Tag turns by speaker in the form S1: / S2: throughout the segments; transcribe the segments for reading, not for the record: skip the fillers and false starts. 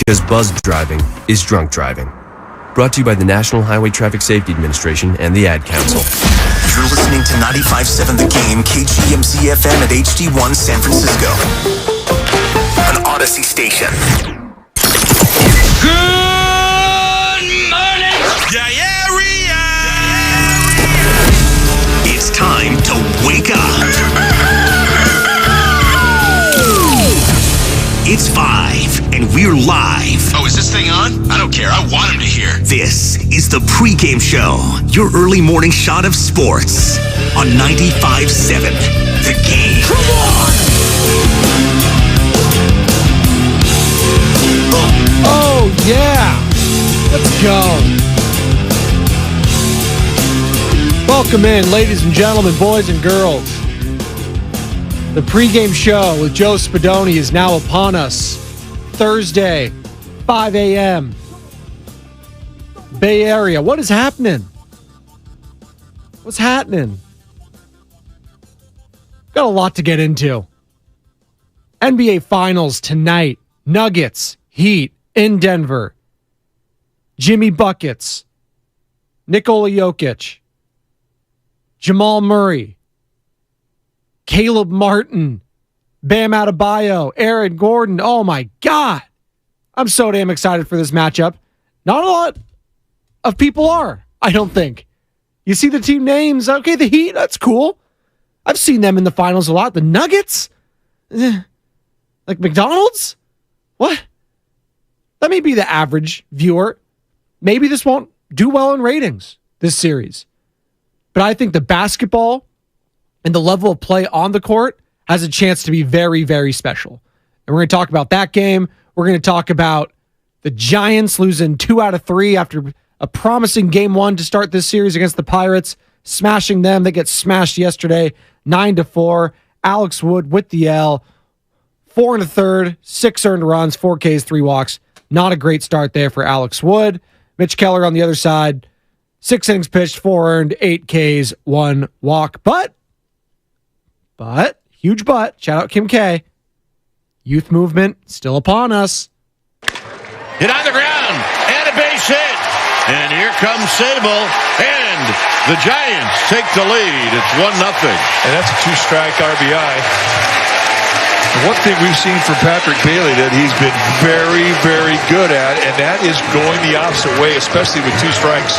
S1: Because buzz driving is drunk driving. Brought to you by the National Highway Traffic Safety Administration and the Ad Council.
S2: You're listening to 95.7 The Game, KGMZ FM at HD1 San Francisco. An Odyssey station.
S3: Good morning!
S2: It's time to wake up. It's 5, and we're live.
S3: Oh, is this thing on? I don't care. I want him to hear.
S2: This is the Pregame Show, your early morning shot of sports on 95.7 The Game. Come on!
S4: Oh, yeah! Let's go. Welcome in, ladies and gentlemen, boys and girls. The Pregame Show with Joe Spadoni is now upon us. Thursday, 5 a.m. Bay Area. What is happening? What's happening? Got a lot to get into. NBA Finals tonight. Nuggets, Heat in Denver. Jimmy Buckets. Nikola Jokic. Jamal Murray. Caleb Martin, Bam Adebayo, Aaron Gordon. Oh, my God. I'm so damn excited for this matchup. Not a lot of people are, I don't think. You see the team names. Okay, the Heat, that's cool. I've seen them in the finals a lot. The Nuggets? Like McDonald's? What? That may be the average viewer. Maybe this won't do well in ratings, this series. But I think the basketball and the level of play on the court has a chance to be very, very special. And we're going to talk about that game. We're going to talk about the Giants losing 2 out of 3 after a promising game 1 to start this series against the Pirates, smashing them. They get smashed yesterday, 9-4. Alex Wood with the L, 4 1/3, 6 earned runs, 4 Ks, 3 walks. Not a great start there for Alex Wood. Mitch Keller on the other side, 6 innings pitched, 4 earned, 8 Ks, 1 walk. But, huge but, shout out Kim K. Youth movement still upon us.
S5: Hit on the ground, and a base hit. And here comes Sable, and the Giants take the lead. It's 1-0.
S6: And that's a 2-strike RBI. One thing we've seen from Patrick Bailey that he's been very, very good at, and that is going the opposite way, especially with 2 strikes.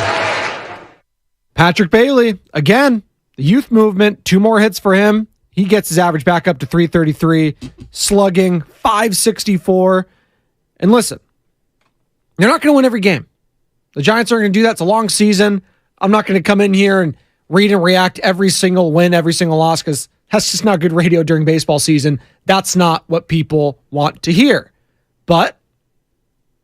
S4: Patrick Bailey, again, the youth movement, 2 more hits for him. He gets his average back up to 333, slugging 564. And listen, they're not going to win every game. The Giants aren't going to do that. It's a long season. I'm not going to come in here and read and react every single win, every single loss, because that's just not good radio during baseball season. That's not what people want to hear. But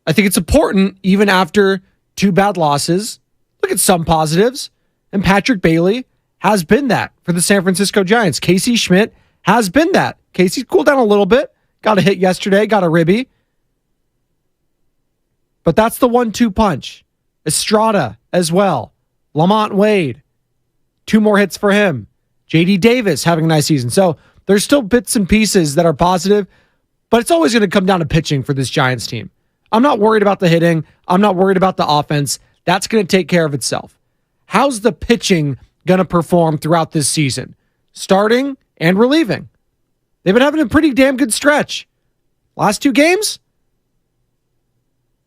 S4: I think it's important, even after 2 bad losses, look at some positives. And Patrick Bailey has been that for the San Francisco Giants. Casey Schmidt has been that. Casey's cooled down a little bit. Got a hit yesterday. Got a ribby. But that's the 1-2 punch. Estrada as well. Lamont Wade. 2 more hits for him. J.D. Davis having a nice season. So there's still bits and pieces that are positive, but it's always going to come down to pitching for this Giants team. I'm not worried about the hitting. I'm not worried about the offense. That's going to take care of itself. How's the pitching going to perform throughout this season? Starting and relieving. They've been having a pretty damn good stretch. Last 2 games,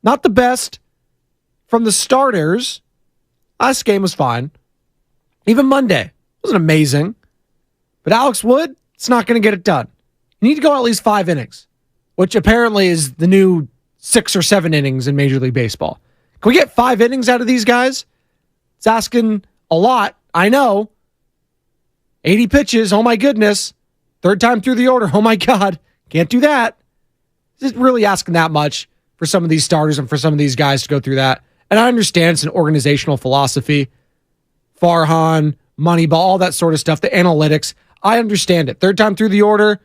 S4: not the best from the starters. Last game was fine. Even Monday wasn't amazing. But Alex Wood, it's not going to get it done. You need to go at least 5 innings, which apparently is the new 6 or 7 innings in Major League Baseball. Can we get 5 innings out of these guys? It's asking a lot. I know. 80 pitches. Oh my goodness. 3rd time through the order. Oh my God. Can't do that. Just really asking that much for some of these starters and for some of these guys to go through that. And I understand it's an organizational philosophy. Farhan, Moneyball, all that sort of stuff. The analytics. I understand it. 3rd time through the order.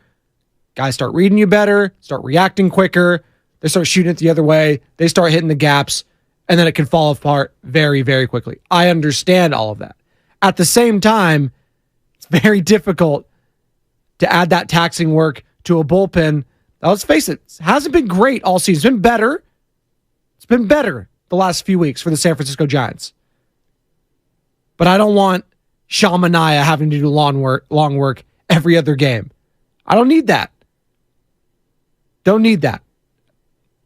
S4: Guys start reading you better. Start reacting quicker. They start shooting it the other way. They start hitting the gaps. And then it can fall apart very, very quickly. I understand all of that. At the same time, it's very difficult to add that taxing work to a bullpen. Now, let's face it, hasn't been great all season. It's been better. It's been better the last few weeks for the San Francisco Giants. But I don't want Shamania having to do long work every other game. I don't need that. Don't need that.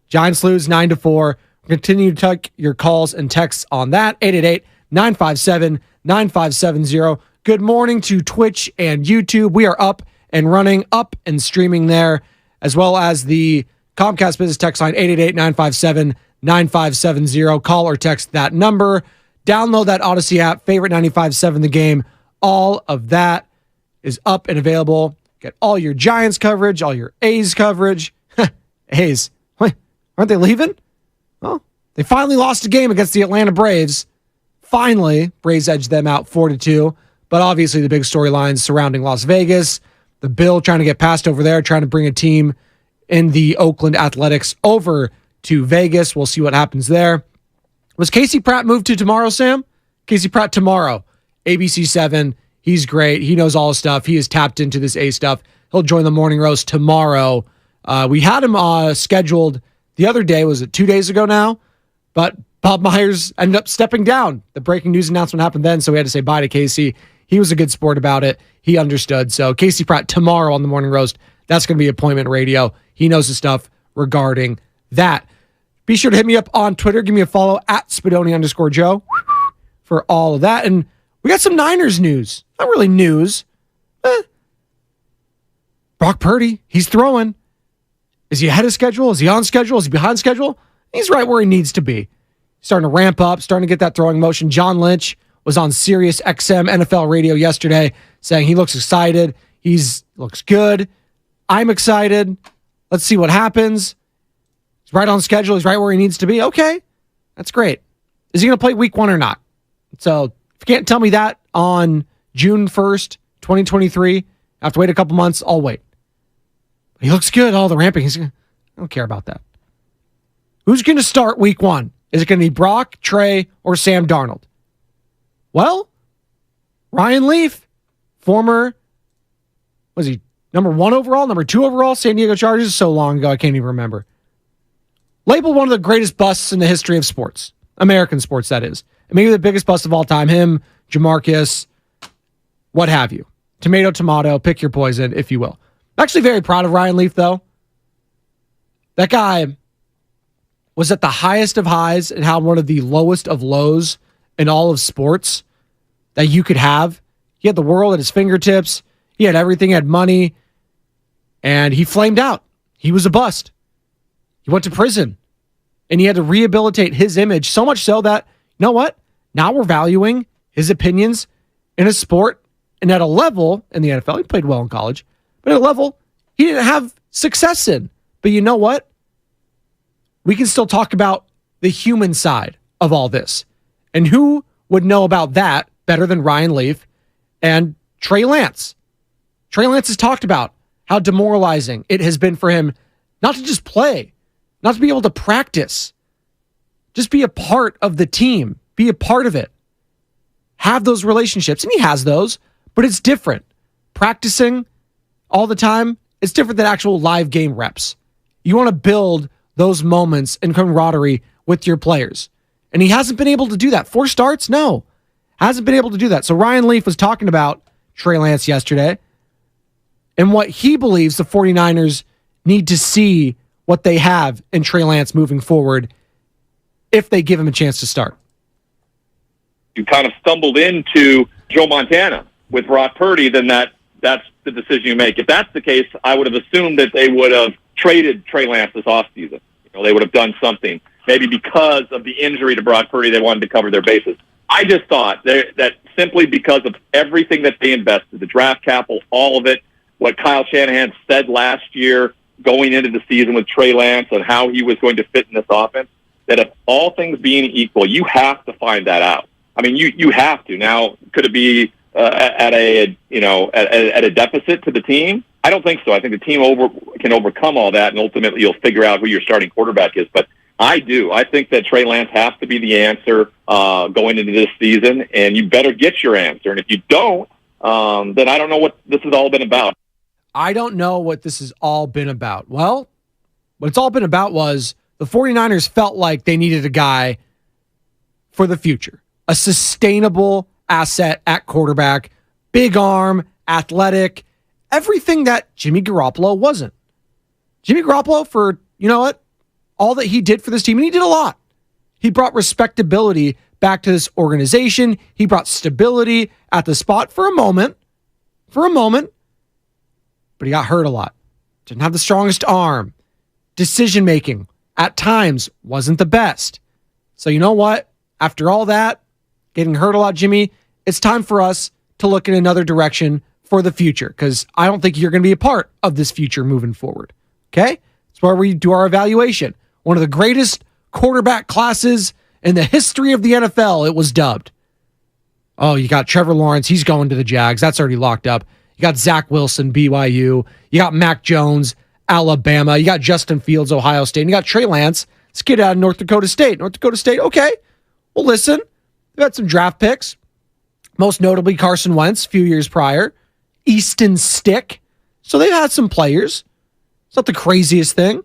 S4: Giants lose 9-4. Continue to take your calls and texts on that. 888-957-9570. Good morning to Twitch and YouTube. We are up and running, up and streaming there, as well as the Comcast Business text line, 888-957-9570. Call or text that number. Download that Odyssey app, favorite 95.7 The Game. All of that is up and available. Get all your Giants coverage, all your A's coverage. A's. Wait, aren't they leaving? Well, they finally lost a game against the Atlanta Braves. Finally, Braves edged them out 4-2. But obviously the big storylines surrounding Las Vegas, the Bill trying to get past over there, trying to bring a team in the Oakland Athletics over to Vegas. We'll see what happens there. Was Casey Pratt moved to tomorrow, Sam? Casey Pratt tomorrow. ABC 7. He's great. He knows all his stuff. He is tapped into this A stuff. He'll join the morning roast tomorrow. We had him scheduled the other day. Was it 2 days ago now? But Bob Myers ended up stepping down. The breaking news announcement happened then, so we had to say bye to Casey. He was a good sport about it. He understood. So Casey Pratt tomorrow on the morning roast. That's going to be appointment radio. He knows the stuff regarding that. Be sure to hit me up on Twitter. Give me a follow at Spadoni_Joe for all of that. And we got some Niners news. Not really news. Brock Purdy, he's throwing. Is he ahead of schedule? Is he on schedule? Is he behind schedule? He's right where he needs to be. Starting to ramp up, starting to get that throwing motion. John Lynch was on Sirius XM NFL radio yesterday saying he looks excited. Looks good. I'm excited. Let's see what happens. He's right on schedule. He's right where he needs to be. Okay, that's great. Is he going to play week 1 or not? So if you can't tell me that on June 1st, 2023, I have to wait a couple months, I'll wait. He looks good. All the ramping. I don't care about that. Who's going to start week 1? Is it going to be Brock, Trey, or Sam Darnold? Well, Ryan Leaf, former, was he number 1 overall, number 2 overall, San Diego Chargers? So long ago, I can't even remember. Labeled one of the greatest busts in the history of sports. American sports, that is. And maybe the biggest bust of all time. Him, Jamarcus, what have you. Tomato, tomato, pick your poison, if you will. I'm actually very proud of Ryan Leaf, though. That guy was at the highest of highs and had one of the lowest of lows in all of sports that you could have. He had the world at his fingertips. He had everything, he had money, and he flamed out. He was a bust. He went to prison, and he had to rehabilitate his image so much so that, you know what? Now we're valuing his opinions in a sport and at a level in the NFL. He played well in college, but at a level he didn't have success in. But you know what? We can still talk about the human side of all this. And who would know about that better than Ryan Leaf and Trey Lance? Trey Lance has talked about how demoralizing it has been for him not to just play, not to be able to practice, just be a part of the team, be a part of it, have those relationships. And he has those, but it's different. Practicing all the time, it's different than actual live game reps. You want to build those moments and camaraderie with your players. And he hasn't been able to do that. 4 starts? No. Hasn't been able to do that. So Ryan Leaf was talking about Trey Lance yesterday and what he believes the 49ers need to see what they have in Trey Lance moving forward if they give him a chance to start.
S7: You kind of stumbled into Joe Montana with Brock Purdy, then that's the decision you make. If that's the case, I would have assumed that they would have traded Trey Lance this offseason. They would have done something. Maybe because of the injury to Brock Purdy, they wanted to cover their bases. I just thought that simply because of everything that they invested, the draft capital, all of it, what Kyle Shanahan said last year going into the season with Trey Lance and how he was going to fit in this offense, that if all things being equal, you have to find that out. I mean, you have to. Now, could it be at a deficit to the team? I don't think so. I think the team can overcome all that, and ultimately you'll figure out who your starting quarterback is. But I do. I think that Trey Lance has to be the answer going into this season, and you better get your answer. And if you don't, then I don't know what this has all been about.
S4: I don't know what this has all been about. Well, what it's all been about was the 49ers felt like they needed a guy for the future, a sustainable asset at quarterback, big arm, athletic, everything that Jimmy Garoppolo wasn't. Jimmy Garoppolo, for, you know what, all that he did for this team, and he did a lot. He brought respectability back to this organization. He brought stability at the spot for a moment, but he got hurt a lot. Didn't have the strongest arm. Decision-making at times wasn't the best. So you know what? After all that, getting hurt a lot, Jimmy, it's time for us to look in another direction for the future, because I don't think you're going to be a part of this future moving forward. Okay? That's where we do our evaluation. One of the greatest quarterback classes in the history of the NFL, it was dubbed. Oh, you got Trevor Lawrence. He's going to the Jags. That's already locked up. You got Zach Wilson, BYU. You got Mac Jones, Alabama. You got Justin Fields, Ohio State. And you got Trey Lance, this kid out of North Dakota State. North Dakota State, okay. Well, listen, they've had some draft picks. Most notably Carson Wentz a few years prior. Easton Stick. So they've had some players. It's not the craziest thing.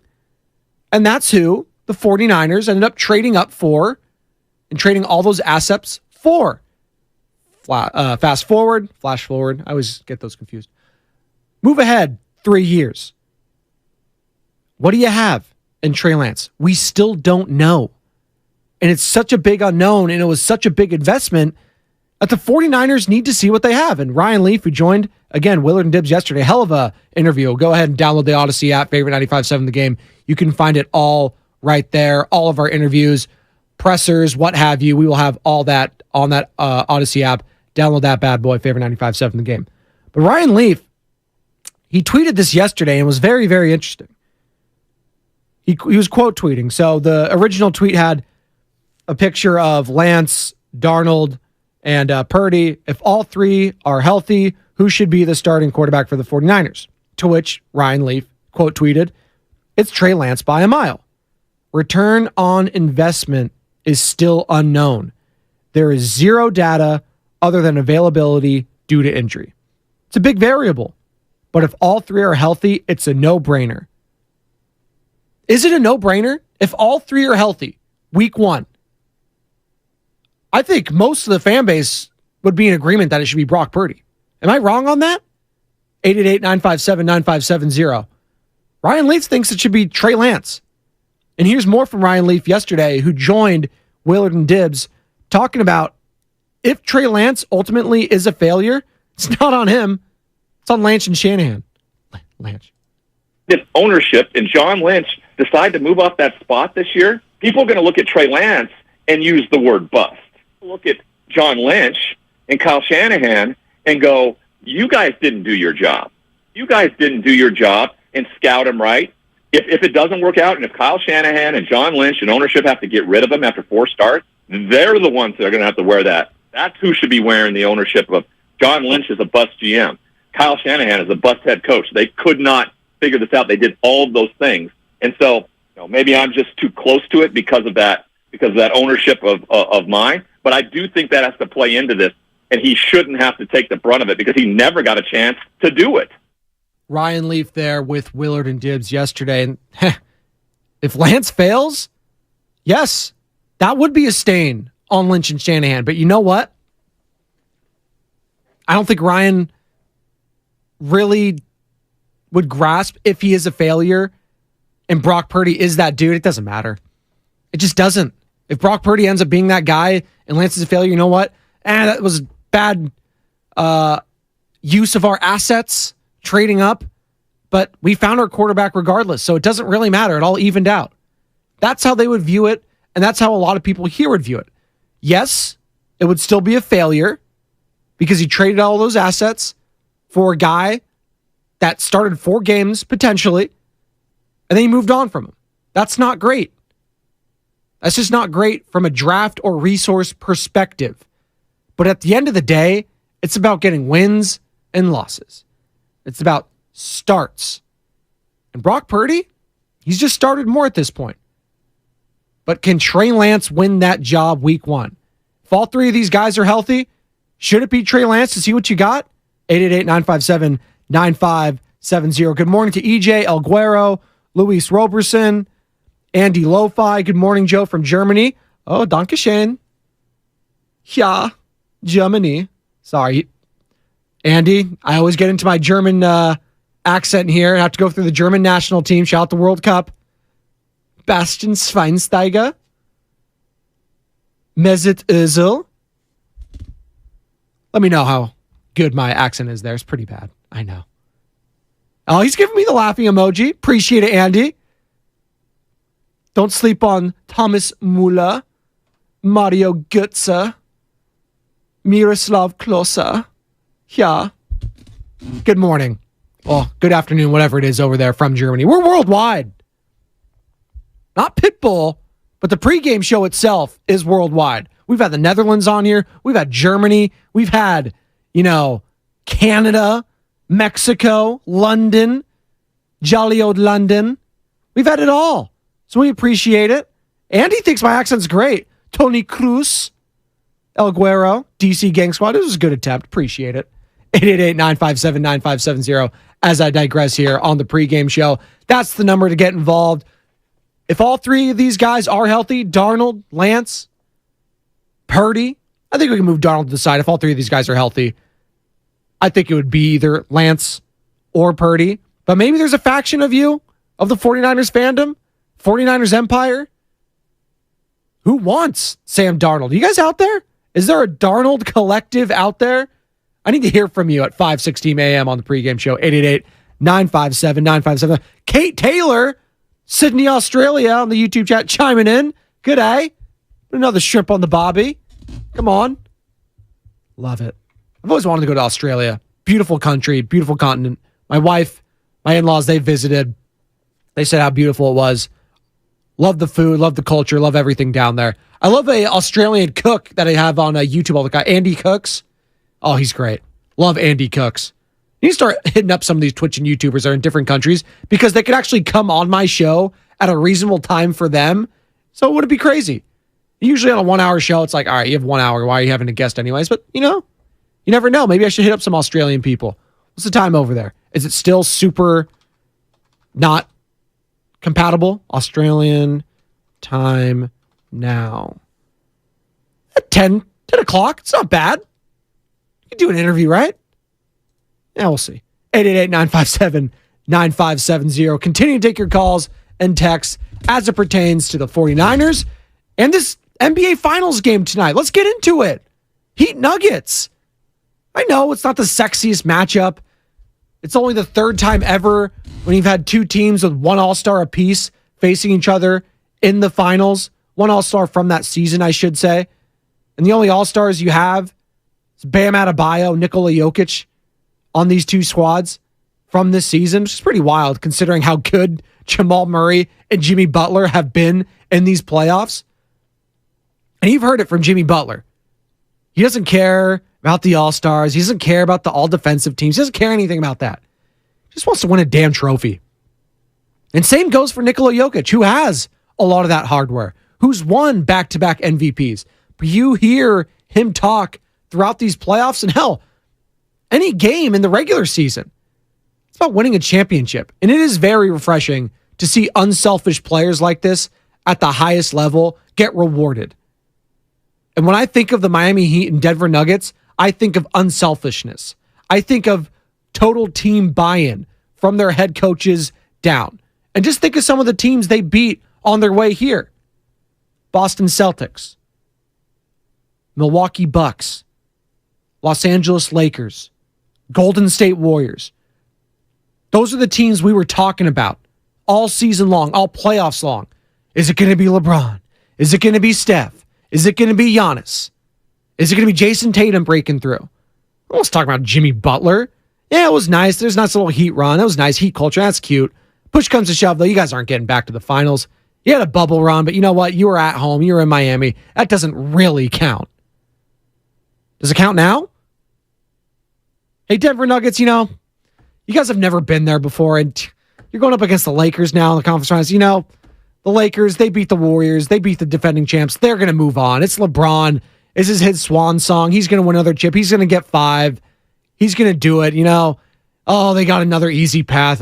S4: And that's who the 49ers ended up trading up for and trading all those assets for. Flash forward. I always get those confused. Move ahead 3 years. What do you have in Trey Lance? We still don't know. And it's such a big unknown, and it was such a big investment that the 49ers need to see what they have. And Ryan Leaf, who joined, again, Willard and Dibbs yesterday, hell of a interview. Go ahead and download the Odyssey app, favorite 95.7 The Game. You can find it all right there. All of our interviews, pressers, what have you. We will have all that on that Odyssey app. Download that bad boy, favorite 95.7 The Game. But Ryan Leaf, he tweeted this yesterday and was very, very interesting. He was quote tweeting. So the original tweet had a picture of Lance, Darnold, and Purdy. If all three are healthy, who should be the starting quarterback for the 49ers? To which Ryan Leaf quote tweeted, "It's Trey Lance by a mile. Return on investment is still unknown. There is zero data other than availability due to injury. It's a big variable, but if all three are healthy, it's a no-brainer." Is it a no-brainer? If all three are healthy, week one, I think most of the fan base would be in agreement that it should be Brock Purdy. Am I wrong on that? 888-957-9570. Ryan Leaf thinks it should be Trey Lance. And here's more from Ryan Leaf yesterday, who joined Willard and Dibbs, talking about if Trey Lance ultimately is a failure, it's not on him. It's on Lance and Shanahan. Lance.
S7: If ownership and John Lynch decide to move off that spot this year, people are going to look at Trey Lance and use the word bust. Look at John Lynch and Kyle Shanahan and go, you guys didn't do your job. You guys didn't do your job and scout him right. If it doesn't work out, and if Kyle Shanahan and John Lynch and ownership have to get rid of him after 4 starts, they're the ones that are going to have to wear that. That's who should be wearing the ownership of John Lynch is a bust GM. Kyle Shanahan is a bust head coach. They could not figure this out. They did all of those things. And so, maybe I'm just too close to it because of that ownership of mine. But I do think that has to play into this, and he shouldn't have to take the brunt of it because he never got a chance to do it.
S4: Ryan Leaf there with Willard and Dibbs yesterday. And if Lance fails, yes, that would be a stain on Lynch and Shanahan. But you know what? I don't think Ryan really would grasp if he is a failure and Brock Purdy is that dude. It doesn't matter. It just doesn't. If Brock Purdy ends up being that guy and Lance is a failure, you know what? That was bad use of our assets, trading up. But we found our quarterback regardless, so it doesn't really matter. It all evened out. That's how they would view it, and that's how a lot of people here would view it. Yes, it would still be a failure because he traded all those assets for a guy that started 4 games potentially, and then he moved on from him. That's not great. That's just not great from a draft or resource perspective. But at the end of the day, it's about getting wins and losses. It's about starts. And Brock Purdy, he's just started more at this point. But can Trey Lance win that job week one? If all 3 of these guys are healthy, should it be Trey Lance to see what you got? 888-957-9570. Good morning to EJ Alguero, Luis Roberson, Andy Lo-Fi, good morning, Joe from Germany. Oh, Dankeschön. Ja, Germany. Sorry. Andy, I always get into my German accent here. I have to go through the German national team. Shout out the World Cup. Bastian Schweinsteiger. Mesut Özil. Let me know how good my accent is there. It's pretty bad. I know. Oh, he's giving me the laughing emoji. Appreciate it, Andy. Don't sleep on Thomas Müller, Mario Götze, Miroslav Klose. Yeah. Good morning. Well, good afternoon, whatever it is over there from Germany. We're worldwide. Not Pitbull, but the pregame show itself is worldwide. We've had the Netherlands on here. We've had Germany. We've had, Canada, Mexico, London, jolly old London. We've had it all. So we appreciate it. Andy thinks my accent's great. Tony Cruz, El Guero, DC Gang Squad. It was a good attempt. Appreciate it. 888-957-9570 as I digress here on the pregame show. That's the number to get involved. If all three of these guys are healthy, Darnold, Lance, Purdy, I think we can move Darnold to the side. If all three of these guys are healthy, I think it would be either Lance or Purdy. But maybe there's a faction of you, of the 49ers fandom, 49ers empire, who wants Sam Darnold. Are you guys out there? Is there a Darnold collective out there? I need to hear from you at 5:16 a.m. on the pregame show. 888-957-957. Kate Taylor, Sydney, Australia, on the YouTube chat, chiming in. Good day. Another shrimp on the bobby. Come on. Love it. I've always wanted to go to Australia. Beautiful country, beautiful continent. My wife, my in-laws, they visited. They said how beautiful it was. Love the food, love the culture, love everything down there. I love a Australian cook that I have on YouTube all the time. Andy Cooks. Oh, he's great. Love Andy Cooks. You need to start hitting up some of these Twitch and YouTubers that are in different countries because they could actually come on my show at a reasonable time for them. So it wouldn't be crazy. Usually on a 1 hour show, it's like, all right, you have 1 hour. Why are you having a guest anyways? But, you never know. Maybe I should hit up some Australian people. What's the time over there? Is it still super not compatible? Australian time now. At 10 o'clock. It's not bad. You can do an interview, right? Yeah, we'll see. 888-957-9570. Continue to take your calls and texts as it pertains to the 49ers and this NBA Finals game tonight. Let's get into it. Heat Nuggets. I know it's not the sexiest matchup. It's only the third time ever when you've had two teams with one All-Star apiece facing each other in the finals. One All-Star from that season, I should say. And the only All-Stars you have is Bam Adebayo, Nikola Jokic on these two squads from this season, which is pretty wild considering how good Jamal Murray and Jimmy Butler have been in these playoffs. And you've heard it from Jimmy Butler. He doesn't care about the All-Stars. He doesn't care about the all-defensive teams. He doesn't care anything about that. He just wants to win a damn trophy. And same goes for Nikola Jokic, who has a lot of that hardware, who's won back-to-back MVPs. But you hear him talk throughout these playoffs, and hell, any game in the regular season. It's about winning a championship. And it is very refreshing to see unselfish players like this at the highest level get rewarded. And when I think of the Miami Heat and Denver Nuggets, I think of unselfishness. I think of total team buy-in from their head coaches down. And just think of some of the teams they beat on their way here. Boston Celtics, Milwaukee Bucks, Los Angeles Lakers, Golden State Warriors. Those are the teams we were talking about all season long, all playoffs long. Is it going to be LeBron? Is it going to be Steph? Is it going to be Giannis? Is it going to be Jason Tatum breaking through? Let's talk about Jimmy Butler. Yeah, it was nice. There's a nice little Heat run. That was nice. Heat culture. That's cute. Push comes to shove, though. You guys aren't getting back to the finals. You had a bubble run, but you know what? You were at home. You were in Miami. That doesn't really count. Does it count now? Hey, Denver Nuggets, you guys have never been there before, and you're going up against the Lakers now in the conference finals. The Lakers, they beat the Warriors. They beat the defending champs. They're going to move on. It's LeBron. This is his swan song. He's going to win another chip. He's going to get 5. He's going to do it. Oh, they got another easy path.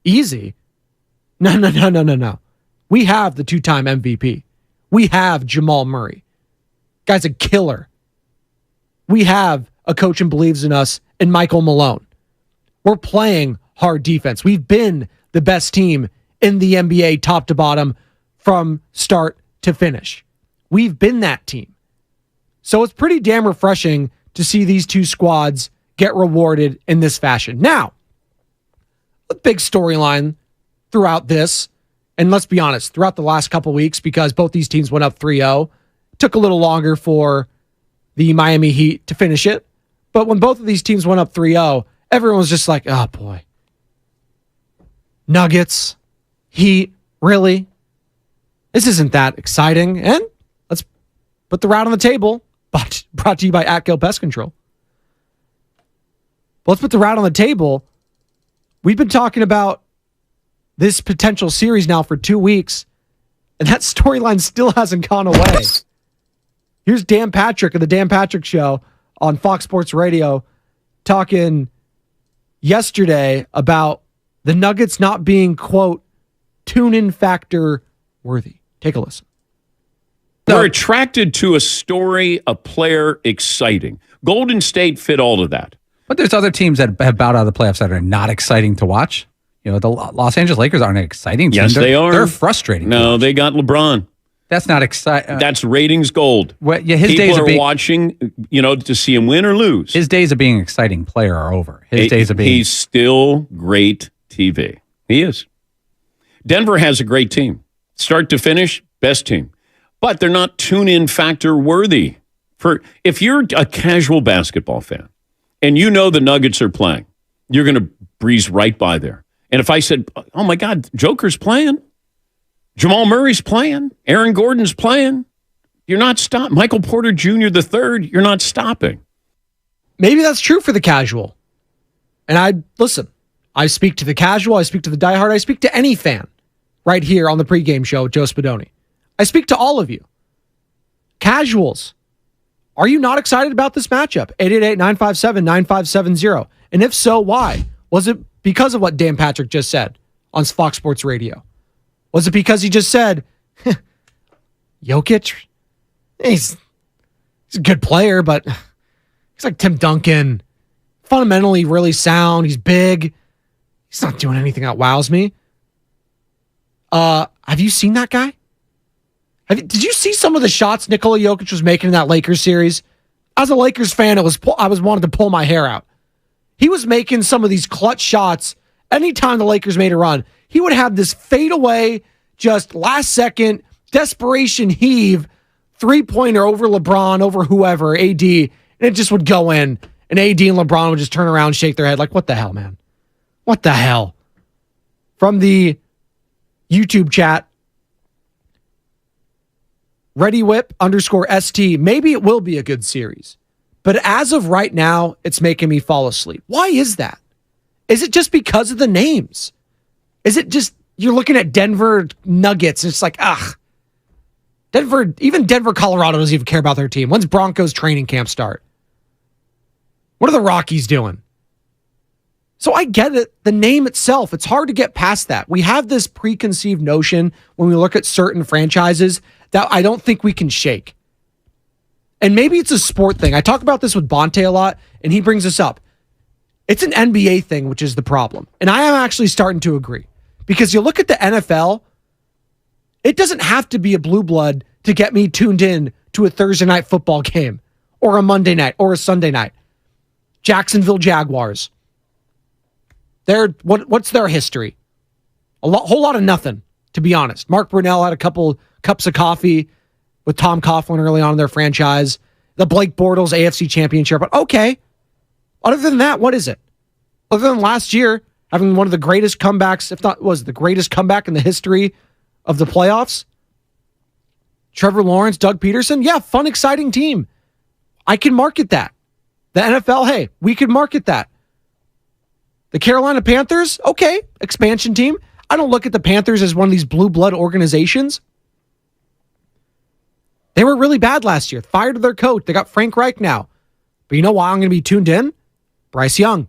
S4: Easy? No. We have the 2-time MVP. We have Jamal Murray. Guy's a killer. We have a coach who believes in us and Michael Malone. We're playing hard defense. We've been the best team in the NBA top to bottom from start to finish. We've been that team. So it's pretty damn refreshing to see these two squads get rewarded in this fashion. Now, a big storyline throughout this, and let's be honest, throughout the last couple weeks, because both these teams went up 3-0, took a little longer for the Miami Heat to finish it. But when both of these teams went up 3-0, everyone was just like, oh boy. Nuggets, Heat, really? This isn't that exciting. And let's put the route on the table. Brought to you by Atco Pest Control. But let's put the route on the table. We've been talking about this potential series now for 2 weeks, and that storyline still hasn't gone away. Here's Dan Patrick of the Dan Patrick Show on Fox Sports Radio talking yesterday about the Nuggets not being, quote, tune-in factor worthy. Take a listen.
S8: We're attracted to a story, a player, exciting. Golden State fit all of that.
S9: But there's other teams that have bowed out of the playoffs that are not exciting to watch. You know, the Los Angeles Lakers aren't an exciting team.
S8: Yes, they are.
S9: They're frustrating.
S8: No, they got LeBron.
S9: That's not exciting.
S8: That's ratings gold.
S9: Well, yeah, his
S8: People
S9: days
S8: are
S9: of being,
S8: watching, to see him win or lose.
S9: His days of being an exciting player are over. His days of being...
S8: He's still great TV. He is. Denver has a great team. Start to finish, best team. But they're not tune-in factor worthy. If you're a casual basketball fan and you know the Nuggets are playing, you're going to breeze right by there. And if I said, oh my God, Joker's playing, Jamal Murray's playing, Aaron Gordon's playing, you're not stopping. Michael Porter Jr. the third, you're not stopping.
S4: Maybe that's true for the casual. And I speak to the casual, I speak to the diehard, I speak to any fan right here on the pregame show with Joe Spadoni. I speak to all of you. Casuals, are you not excited about this matchup? 888-957-9570. And if so, why? Was it because of what Dan Patrick just said on Fox Sports Radio? Was it because he just said, Jokic, he's a good player, but he's like Tim Duncan. Fundamentally really sound. He's big. He's not doing anything that wows me. Have you seen that guy? Did you see some of the shots Nikola Jokic was making in that Lakers series? As a Lakers fan, I was wanted to pull my hair out. He was making some of these clutch shots. Anytime the Lakers made a run, he would have this fadeaway, just last second, desperation heave, 3-pointer over LeBron, over whoever, AD, and it just would go in. And AD and LeBron would just turn around and shake their head like, what the hell, man? What the hell? From the YouTube chat, ReadyWhip_ST, maybe it will be a good series. But as of right now, it's making me fall asleep. Why is that? Is it just because of the names? Is it just you're looking at Denver Nuggets and it's like, even Denver, Colorado doesn't even care about their team. When's Broncos training camp start? What are the Rockies doing? So I get it. The name itself, it's hard to get past that. We have this preconceived notion when we look at certain franchises that I don't think we can shake. And maybe it's a sport thing. I talk about this with Bonte a lot, and he brings this up. It's an NBA thing, which is the problem. And I am actually starting to agree. Because you look at the NFL, it doesn't have to be a blue blood to get me tuned in to a Thursday night football game, or a Monday night, or a Sunday night. Jacksonville Jaguars. What's their history? Whole lot of nothing, to be honest. Mark Brunell had a couple cups of coffee with Tom Coughlin early on in their franchise. The Blake Bortles AFC Championship. But okay. Other than that, what is it? Other than last year, having one of the greatest comebacks, if not was the greatest comeback in the history of the playoffs. Trevor Lawrence, Doug Peterson. Yeah, fun, exciting team. I can market that. The NFL, hey, we could market that. The Carolina Panthers, okay, expansion team. I don't look at the Panthers as one of these blue blood organizations. They were really bad last year. Fired their coach. They got Frank Reich now. But you know why I'm going to be tuned in? Bryce Young.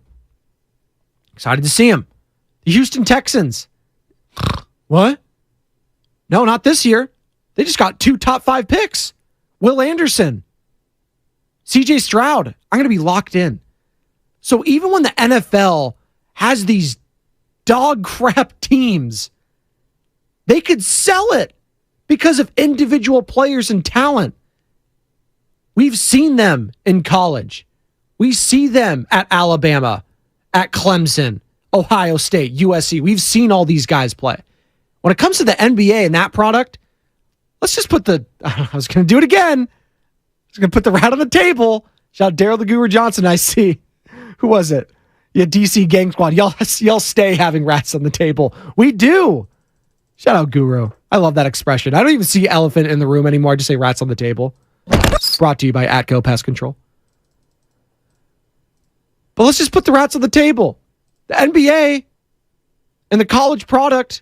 S4: Excited to see him. The Houston Texans. What? No, not this year. They just got 2 top 5 picks. Will Anderson, CJ Stroud. I'm going to be locked in. So even when the NFL has these dog crap teams, they could sell it because of individual players and talent. We've seen them in college. We see them at Alabama, at Clemson, Ohio State, USC. We've seen all these guys play. When it comes to the NBA and that product, let's just put I was going to do it again. I was going to put the rat on the table. Shout out Daryl the Guru Johnson, I see. Who was it? Yeah, DC Gang Squad. Y'all stay having rats on the table. We do. Shout out Guru. I love that expression. I don't even see elephant in the room anymore. I just say rats on the table. Brought to you by Atco Pest Control. But let's just put the rats on the table. The NBA and the college product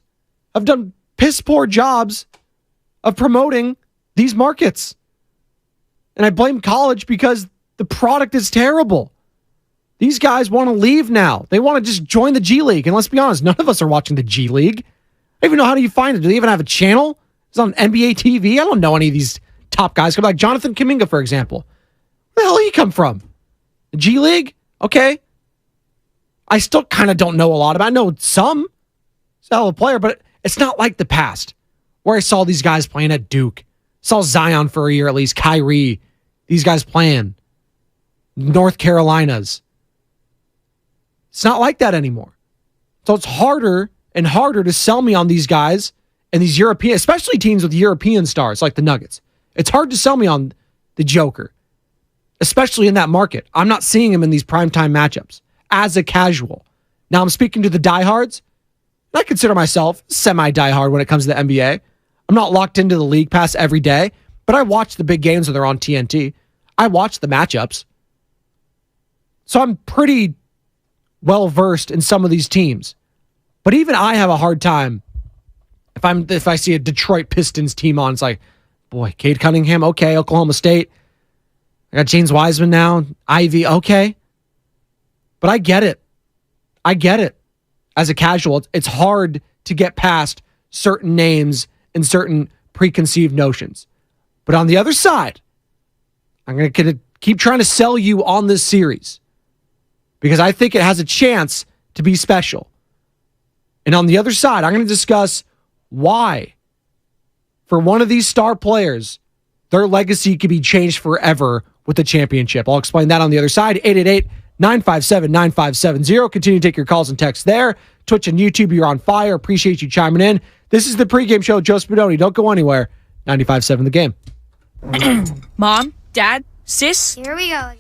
S4: have done piss poor jobs of promoting these markets. And I blame college because the product is terrible. These guys want to leave now. They want to just join the G League. And let's be honest, none of us are watching the G League. I don't even know how do you find it. Do they even have a channel? It's on NBA TV. I don't know any of these top guys. Like Jonathan Kuminga, for example. Where the hell did he come from? The G League? Okay. I still kind of don't know a lot about it. I know some. He's a hell of a player, but it's not like the past where I saw these guys playing at Duke. Saw Zion for a year at least, Kyrie. These guys playing. North Carolinas. It's not like that anymore. So it's harder and harder to sell me on these guys and these European, especially teams with European stars like the Nuggets. It's hard to sell me on the Joker, especially in that market. I'm not seeing him in these primetime matchups as a casual. Now I'm speaking to the diehards. I consider myself semi-diehard when it comes to the NBA. I'm not locked into the league pass every day, but I watch the big games when they're on TNT. I watch the matchups. So I'm pretty well-versed in some of these teams. But even I have a hard time if I see a Detroit Pistons team on. It's like, boy, Cade Cunningham, okay, Oklahoma State. I got James Wiseman now, Ivy, okay. But I get it. As a casual, it's hard to get past certain names and certain preconceived notions. But on the other side, I'm going to keep trying to sell you on this series because I think it has a chance to be special. And on the other side, I'm going to discuss why, for one of these star players, their legacy could be changed forever with the championship. I'll explain that on the other side. 888-957-9570. Continue to take your calls and texts there. Twitch and YouTube, you're on fire. Appreciate you chiming in. This is the pregame show. Joe Spadoni. Don't go anywhere. 95.7 The Game.
S10: Mom, Dad, Sis.
S11: Here we go again.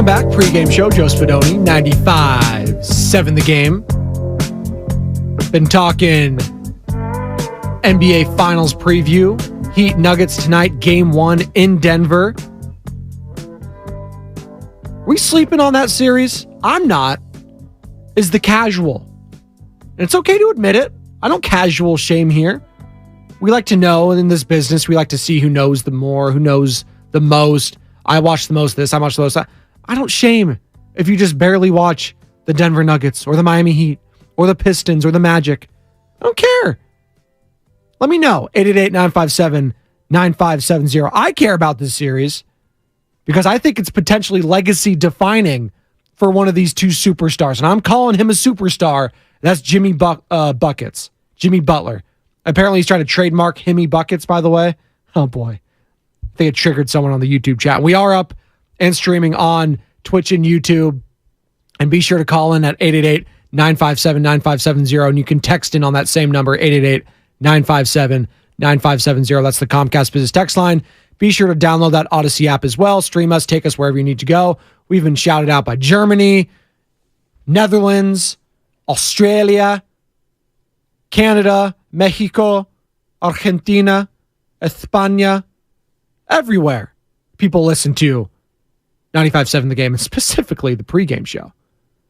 S4: back. Pregame show, Joe Spadoni, 95.7 The Game. Been talking NBA Finals preview. Heat Nuggets tonight, Game 1 in Denver. We sleeping on that series? I'm not. Is the casual. And it's okay to admit it. I don't casual shame here. We like to know in this business, we like to see who knows the more, who knows the most. I watch the most of this, I watch the most. I don't shame if you just barely watch the Denver Nuggets or the Miami Heat or the Pistons or the Magic. I don't care. Let me know. 888-957-9570. I care about this series because I think it's potentially legacy defining for one of these two superstars. And I'm calling him a superstar. That's Jimmy Buckets. Jimmy Butler. Apparently he's trying to trademark Himmy Buckets, by the way. Oh boy. I think it triggered someone on the YouTube chat. We are up and streaming on Twitch and YouTube. And be sure to call in at 888-957-9570. And you can text in on that same number, 888-957-9570. That's the Comcast Business text line. Be sure to download that Odyssey app as well. Stream us, take us wherever you need to go. We've been shouted out by Germany, Netherlands, Australia, Canada, Mexico, Argentina, España, everywhere. People listen to 95.7 The Game, and specifically the pregame show,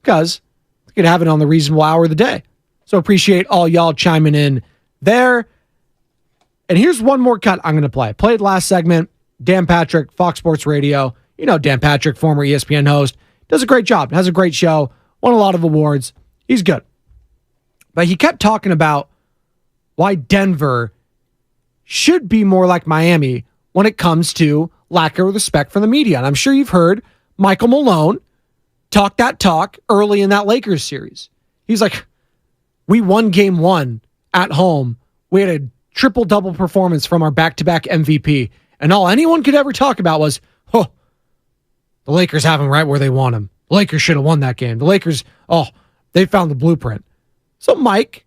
S4: because we could have it on the reasonable hour of the day. So appreciate all y'all chiming in there. And here's one more cut I'm going to play. Played last segment. Dan Patrick, Fox Sports Radio. You know Dan Patrick, former ESPN host. Does a great job. Has a great show. Won a lot of awards. He's good. But he kept talking about why Denver should be more like Miami when it comes to lack of respect for the media. And I'm sure you've heard Michael Malone talk that talk early in that Lakers series. He's like, we won game 1 at home. We had a triple-double performance from our back-to-back MVP. And all anyone could ever talk about was, the Lakers have him right where they want him. The Lakers should have won that game. The Lakers, they found the blueprint. So Michael,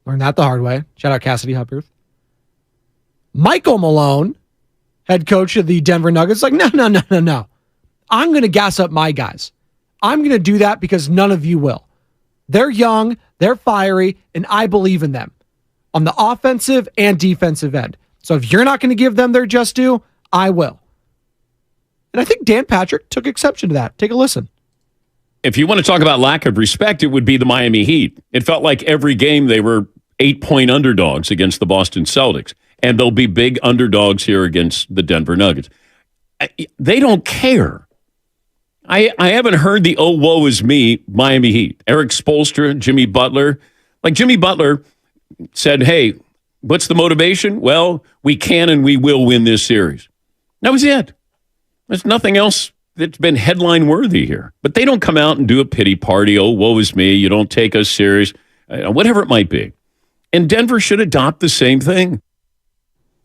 S4: learned that the hard way. Shout out Cassidy Hupperth. Michael Malone, head coach of the Denver Nuggets, like, no. I'm going to gas up my guys. I'm going to do that because none of you will. They're young, they're fiery, and I believe in them on the offensive and defensive end. So if you're not going to give them their just due, I will. And I think Dan Patrick took exception to that. Take a listen.
S8: If you want to talk about lack of respect, it would be the Miami Heat. It felt like every game they were 8-point underdogs against the Boston Celtics. And they'll be big underdogs here against the Denver Nuggets. They don't care. I haven't heard the woe is me Miami Heat. Eric Spoelstra, Jimmy Butler. Like Jimmy Butler said, hey, what's the motivation? Well, we can and we will win this series. That was it. There's nothing else that's been headline worthy here. But they don't come out and do a pity party. Oh, woe is me. You don't take us serious. Whatever it might be. And Denver should adopt the same thing.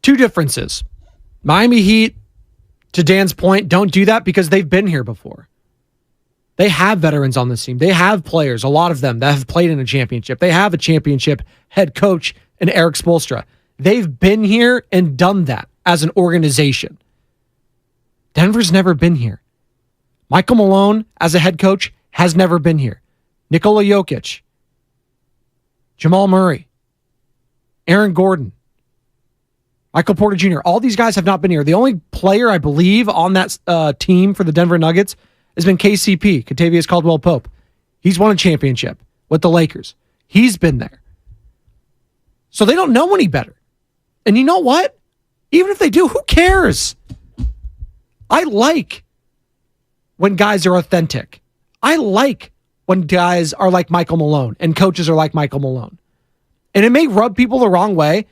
S4: Two differences. Miami Heat, to Dan's point, don't do that because they've been here before. They have veterans on this team. They have players, a lot of them, that have played in a championship. They have a championship head coach in Eric Spoelstra. They've been here and done that as an organization. Denver's never been here. Michael Malone, as a head coach, has never been here. Nikola Jokic, Jamal Murray, Aaron Gordon, Michael Porter Jr., all these guys have not been here. The only player, I believe, on that team for the Denver Nuggets has been KCP, Kentavious Caldwell-Pope. He's won a championship with the Lakers. He's been there. So they don't know any better. And you know what? Even if they do, who cares? I like when guys are authentic. I like when guys are like Michael Malone and coaches are like Michael Malone. And it may rub people the wrong way.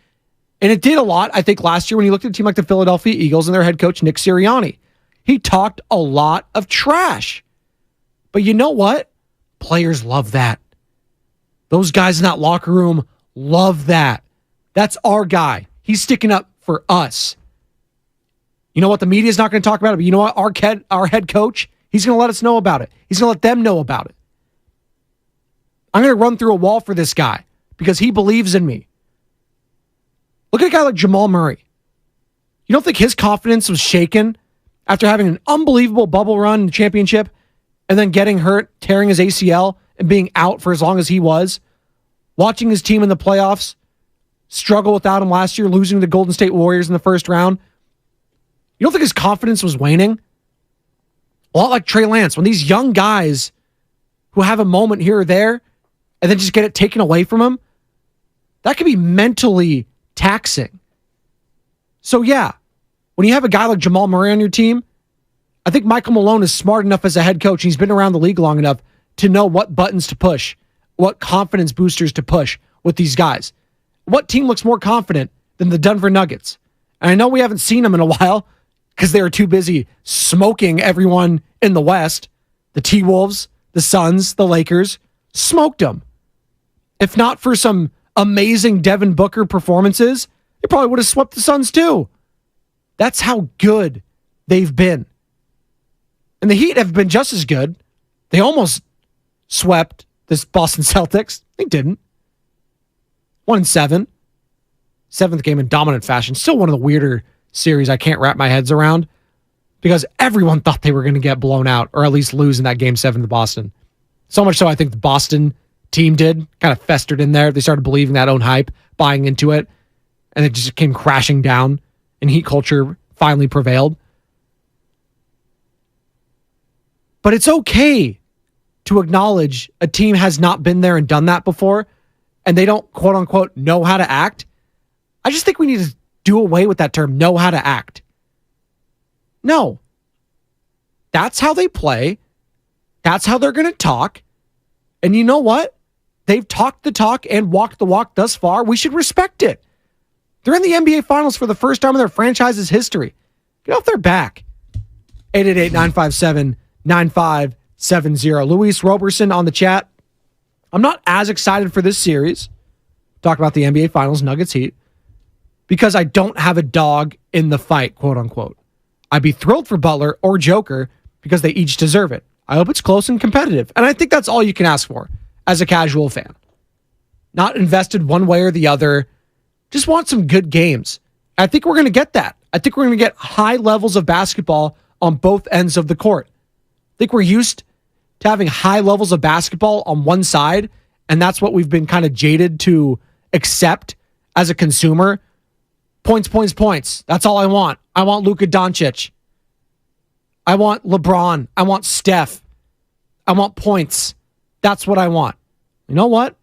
S4: And it did a lot, I think, last year when you looked at a team like the Philadelphia Eagles and their head coach, Nick Sirianni. He talked a lot of trash. But you know what? Players love that. Those guys in that locker room love that. That's our guy. He's sticking up for us. You know what? The media's not going to talk about it, but you know what? Our head coach, he's going to let us know about it. He's going to let them know about it. I'm going to run through a wall for this guy because he believes in me. Look at a guy like Jamal Murray. You don't think his confidence was shaken after having an unbelievable bubble run in the championship and then getting hurt, tearing his ACL, and being out for as long as he was, watching his team in the playoffs struggle without him last year, losing to the Golden State Warriors in the first round. You don't think his confidence was waning? A lot like Trey Lance, when these young guys who have a moment here or there and then just get it taken away from them, that can be mentally taxing. So yeah, when you have a guy like Jamal Murray on your team, I think Michael Malone is smart enough as a head coach, and he's been around the league long enough to know what buttons to push, what confidence boosters to push with these guys. What team looks more confident than the Denver Nuggets? And I know we haven't seen them in a while because they were too busy smoking everyone in the West. The T-Wolves, the Suns, the Lakers, smoked them. If not for some amazing Devin Booker performances, they probably would have swept the Suns too. That's how good they've been. And the Heat have been just as good. They almost swept this Boston Celtics. They didn't. 1-7. Seventh game in dominant fashion. Still one of the weirder series I can't wrap my heads around because everyone thought they were going to get blown out or at least lose in that game 7 to Boston. So much so I think the Boston team did. Kind of festered in there. They started believing that own hype, buying into it, and it just came crashing down and Heat culture finally prevailed. But it's okay to acknowledge a team has not been there and done that before, and they don't, quote unquote, know how to act. I just think we need to do away with that term, know how to act. No. That's how they play. That's how they're going to talk. And you know what? They've talked the talk and walked the walk thus far. We should respect it. They're in the NBA Finals for the first time in their franchise's history. Get off their back. 888-957-9570. Luis Roberson on the chat. I'm not as excited for this series. Talk about the NBA Finals, Nuggets Heat, because I don't have a dog in the fight, quote unquote. I'd be thrilled for Butler or Joker because they each deserve it. I hope it's close and competitive. And I think that's all you can ask for as a casual fan. Not invested one way or the other. Just want some good games. I think we're going to get that. I think we're going to get high levels of basketball on both ends of the court. I think we're used to having high levels of basketball on one side, and that's what we've been kind of jaded to accept as a consumer. Points, points, points. That's all I want. I want Luka Doncic. I want LeBron. I want Steph. I want points. That's what I want. You know what?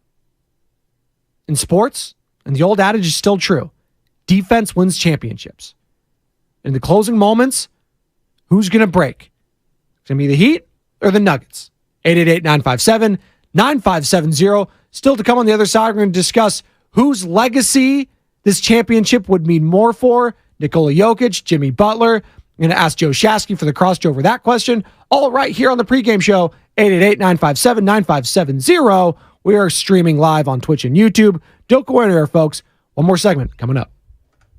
S4: In sports, and the old adage is still true, defense wins championships. In the closing moments, who's going to break? It's going to be the Heat or the Nuggets. 888-957-9570. Still to come on the other side, we're going to discuss whose legacy this championship would mean more for. Nikola Jokic, Jimmy Butler. I'm going to ask Joe Shasky for the cross over that question. All right here on the pregame show, 888-957-9570. We are streaming live on Twitch and YouTube. Don't go anywhere, folks. One more segment coming up.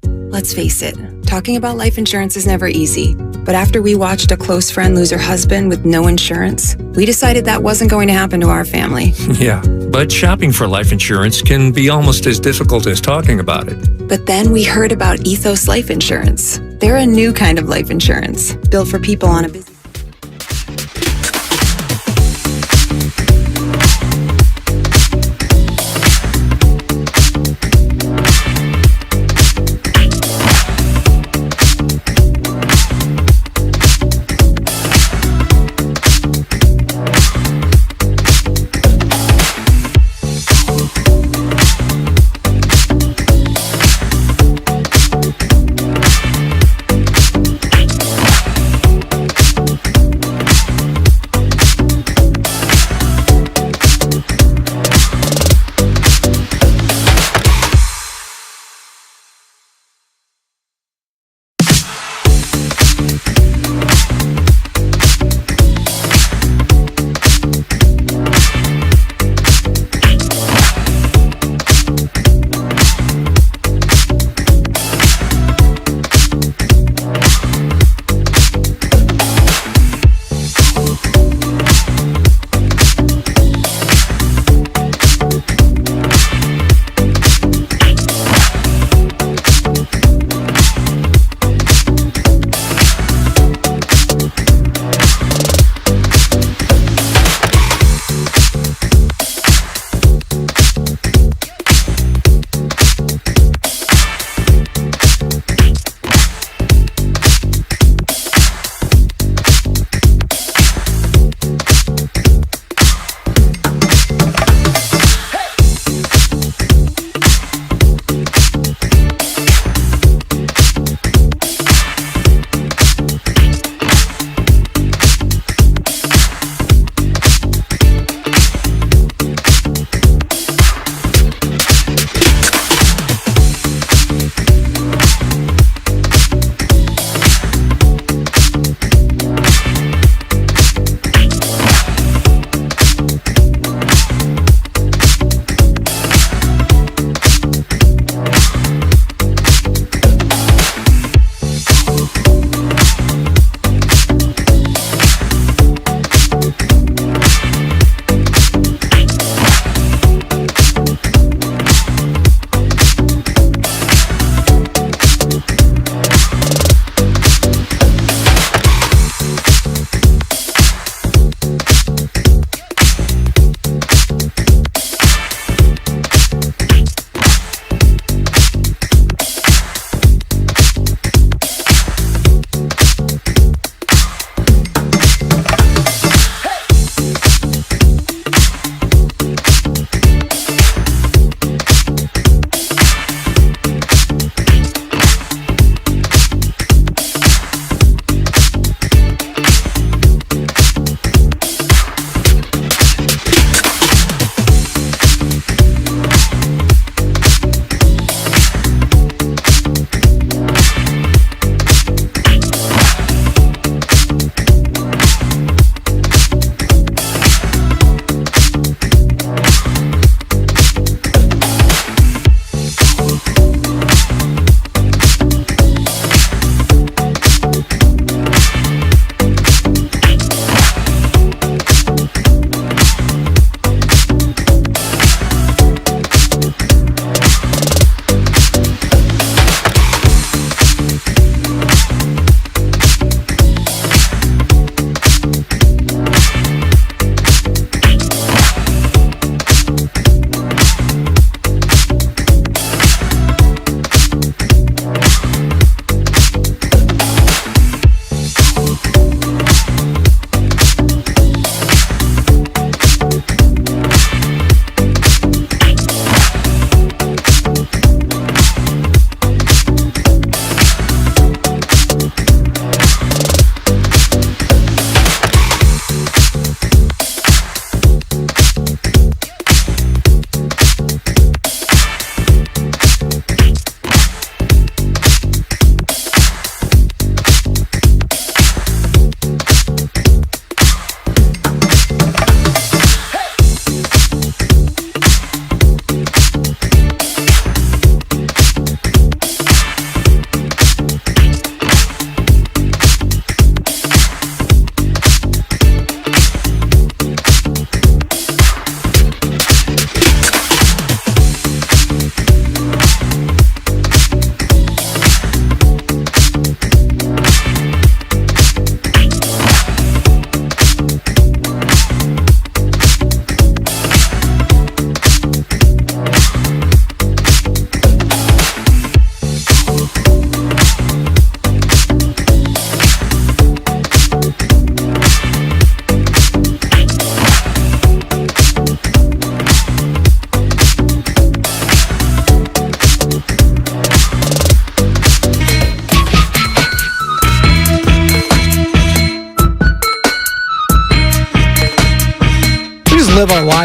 S11: Let's face it, talking about life insurance is never easy. But after we watched a close friend lose her husband with no insurance, we decided that wasn't going to happen to our family.
S12: Yeah, but shopping for life insurance can be almost as difficult as talking about it.
S11: But then we heard about Ethos Life Insurance. They're a new kind of life insurance, built for people on a busy...